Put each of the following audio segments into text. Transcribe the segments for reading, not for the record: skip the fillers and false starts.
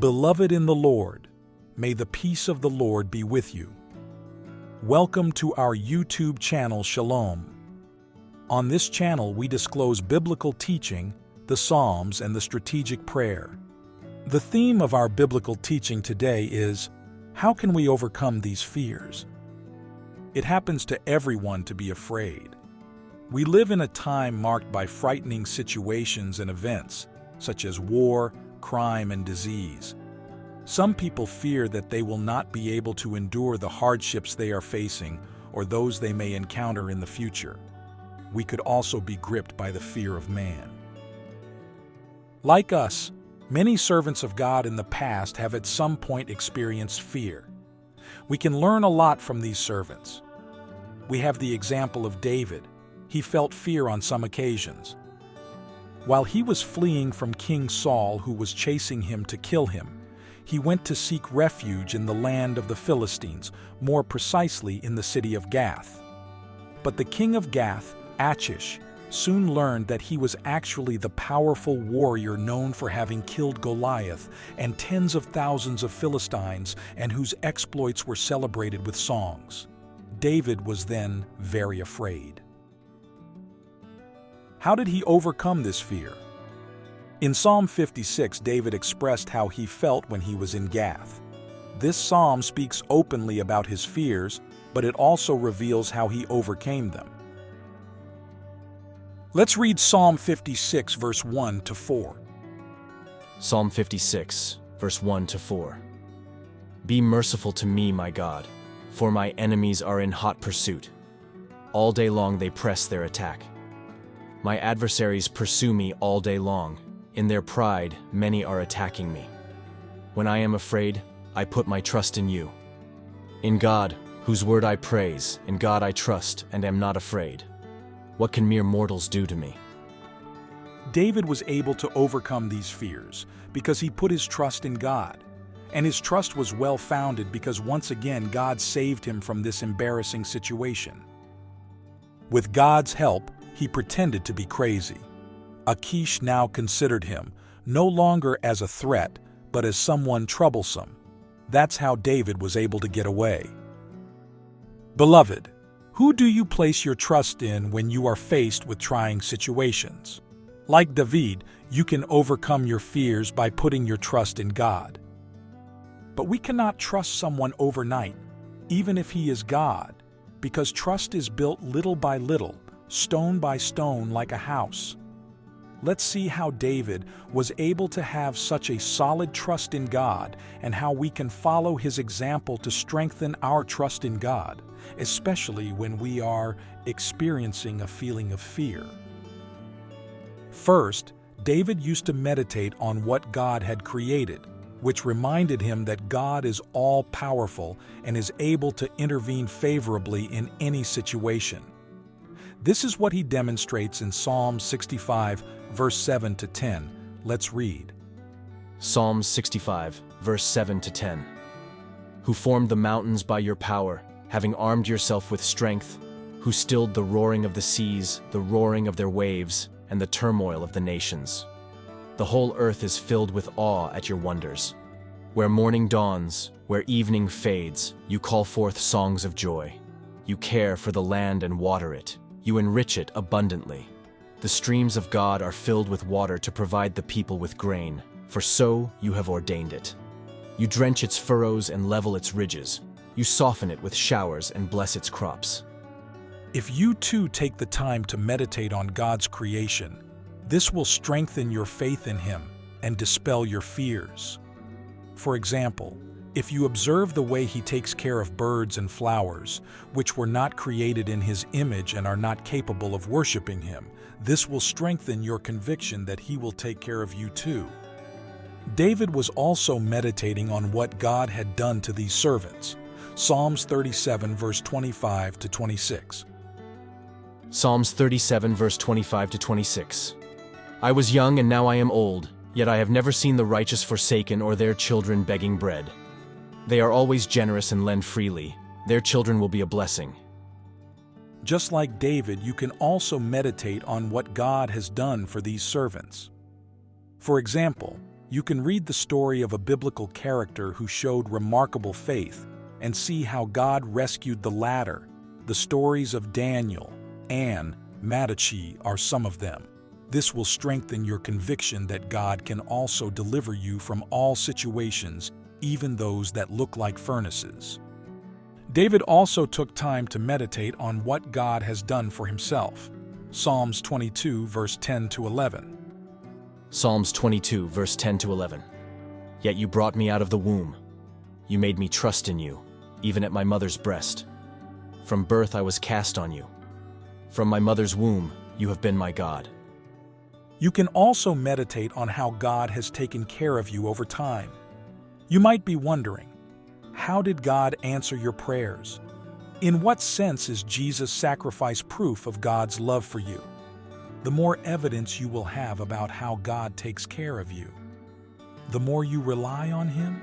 Beloved in the Lord, may the peace of the Lord be with you. Welcome to our YouTube channel Shalom. On this channel we disclose biblical teaching, the Psalms, and the strategic prayer. The theme of our biblical teaching today is, how can we overcome these fears? It happens to everyone to be afraid. We live in a time marked by frightening situations and events, such as war, crime, and disease. Some people fear that they will not be able to endure the hardships they are facing or those they may encounter in the future. We could also be gripped by the fear of man. Like us, many servants of God in the past have at some point experienced fear. We can learn a lot from these servants. We have the example of David. He felt fear on some occasions. While he was fleeing from King Saul, who was chasing him to kill him, he went to seek refuge in the land of the Philistines, more precisely in the city of Gath. But the king of Gath, Achish, soon learned that he was actually the powerful warrior known for having killed Goliath and tens of thousands of Philistines, and whose exploits were celebrated with songs. David was then very afraid. How did he overcome this fear? In Psalm 56, David expressed how he felt when he was in Gath. This psalm speaks openly about his fears, but it also reveals how he overcame them. Let's read Psalm 56, verse 1 to 4. Psalm 56, verse 1 to 4. Be merciful to me, my God, for my enemies are in hot pursuit. All day long they press their attack. My adversaries pursue me all day long. In their pride, many are attacking me. When I am afraid, I put my trust in you. In God, whose word I praise, in God I trust and am not afraid. What can mere mortals do to me? David was able to overcome these fears because he put his trust in God. And his trust was well-founded because once again God saved him from this embarrassing situation. With God's help, he pretended to be crazy. Achish now considered him, no longer as a threat, but as someone troublesome. That's how David was able to get away. Beloved, who do you place your trust in when you are faced with trying situations? Like David, you can overcome your fears by putting your trust in God. But we cannot trust someone overnight, even if he is God, because trust is built little by little, stone by stone, like a house. Let's see how David was able to have such a solid trust in God and how we can follow his example to strengthen our trust in God, especially when we are experiencing a feeling of fear. First, David used to meditate on what God had created, which reminded him that God is all-powerful and is able to intervene favorably in any situation. This is what he demonstrates in Psalm 65, verse 7 to 10. Let's read. Psalm 65, verse 7 to 10. Who formed the mountains by your power, having armed yourself with strength, who stilled the roaring of the seas, the roaring of their waves, and the turmoil of the nations. The whole earth is filled with awe at your wonders. Where morning dawns, where evening fades, you call forth songs of joy. You care for the land and water it. You enrich it abundantly. The streams of God are filled with water to provide the people with grain, for so you have ordained it. You drench its furrows and level its ridges. You soften it with showers and bless its crops. If you too take the time to meditate on God's creation, this will strengthen your faith in Him and dispel your fears. For example, if you observe the way He takes care of birds and flowers, which were not created in His image and are not capable of worshiping Him, this will strengthen your conviction that He will take care of you too. David was also meditating on what God had done to these servants. Psalms 37, verse 25 to 26. Psalms 37, verse 25 to 26. I was young and now I am old, yet I have never seen the righteous forsaken or their children begging bread. They are always generous and lend freely. Their children will be a blessing. Just like David, you can also meditate on what God has done for these servants. For example, You can read the story of a biblical character who showed remarkable faith and see how God rescued the latter. The stories of Daniel, Anne, Madichi are some of them. This will strengthen your conviction that God can also deliver you from all situations, even those that look like furnaces. David also took time to meditate on what God has done for himself. Psalms 22, verse 10 to 11. Psalms 22, verse 10 to 11. Yet you brought me out of the womb. You made me trust in you, even at my mother's breast. From birth I was cast on you. From my mother's womb, you have been my God. You can also meditate on how God has taken care of you over time. You might be wondering, how did God answer your prayers? In what sense is Jesus' sacrifice proof of God's love for you? The more evidence you will have about how God takes care of you, the more you rely on Him,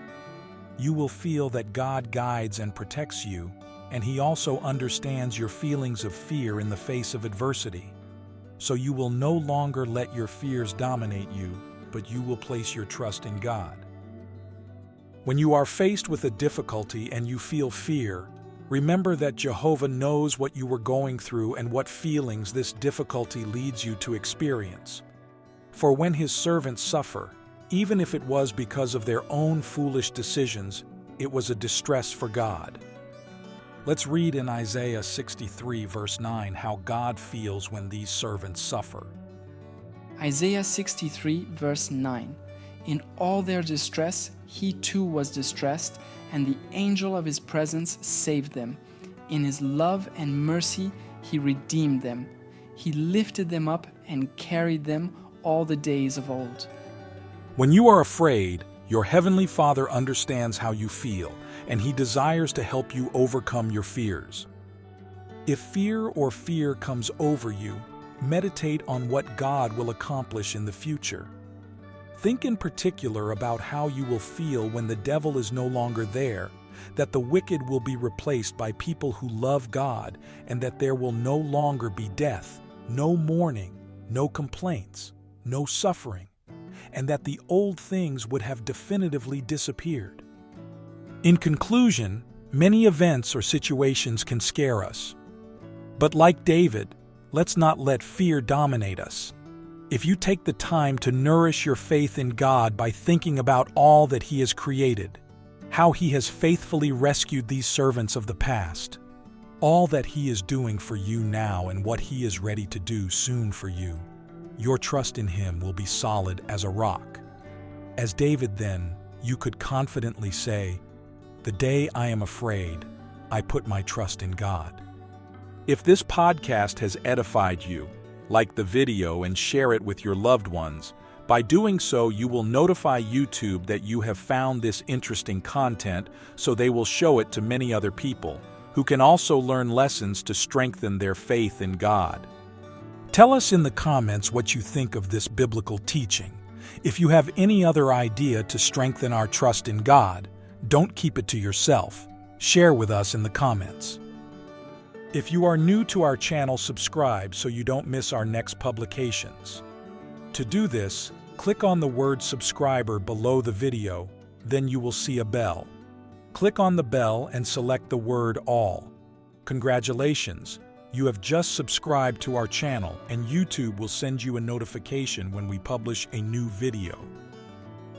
you will feel that God guides and protects you, and He also understands your feelings of fear in the face of adversity. So you will no longer let your fears dominate you, but you will place your trust in God. When you are faced with a difficulty and you feel fear, remember that Jehovah knows what you were going through and what feelings this difficulty leads you to experience. For when His servants suffer, even if it was because of their own foolish decisions, it was a distress for God. Let's read in Isaiah 63, verse 9, how God feels when these servants suffer. Isaiah 63, verse 9. In all their distress, He too was distressed, and the angel of His presence saved them. In His love and mercy, He redeemed them. He lifted them up and carried them all the days of old. When you are afraid, your Heavenly Father understands how you feel, and He desires to help you overcome your fears. If fear comes over you, meditate on what God will accomplish in the future. Think in particular about how you will feel when the devil is no longer there, that the wicked will be replaced by people who love God, and that there will no longer be death, no mourning, no complaints, no suffering, and that the old things would have definitively disappeared. In conclusion, many events or situations can scare us. But like David, let's not let fear dominate us. If you take the time to nourish your faith in God by thinking about all that He has created, how He has faithfully rescued these servants of the past, all that He is doing for you now and what He is ready to do soon for you, your trust in Him will be solid as a rock. As David then, you could confidently say, "The day I am afraid, I put my trust in God." If this podcast has edified you, like the video and share it with your loved ones. By doing so, you will notify YouTube that you have found this interesting content, so they will show it to many other people, who can also learn lessons to strengthen their faith in God. Tell us in the comments what you think of this biblical teaching. If you have any other idea to strengthen our trust in God, don't keep it to yourself. Share with us in the comments. If you are new to our channel, subscribe so you don't miss our next publications. To do this, click on the word subscriber below the video, then you will see a bell. Click on the bell and select the word all. Congratulations! You have just subscribed to our channel, and YouTube will send you a notification when we publish a new video.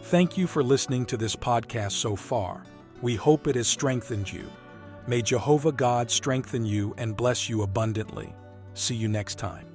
Thank you for listening to this podcast so far. We hope it has strengthened you. May Jehovah God strengthen you and bless you abundantly. See you next time.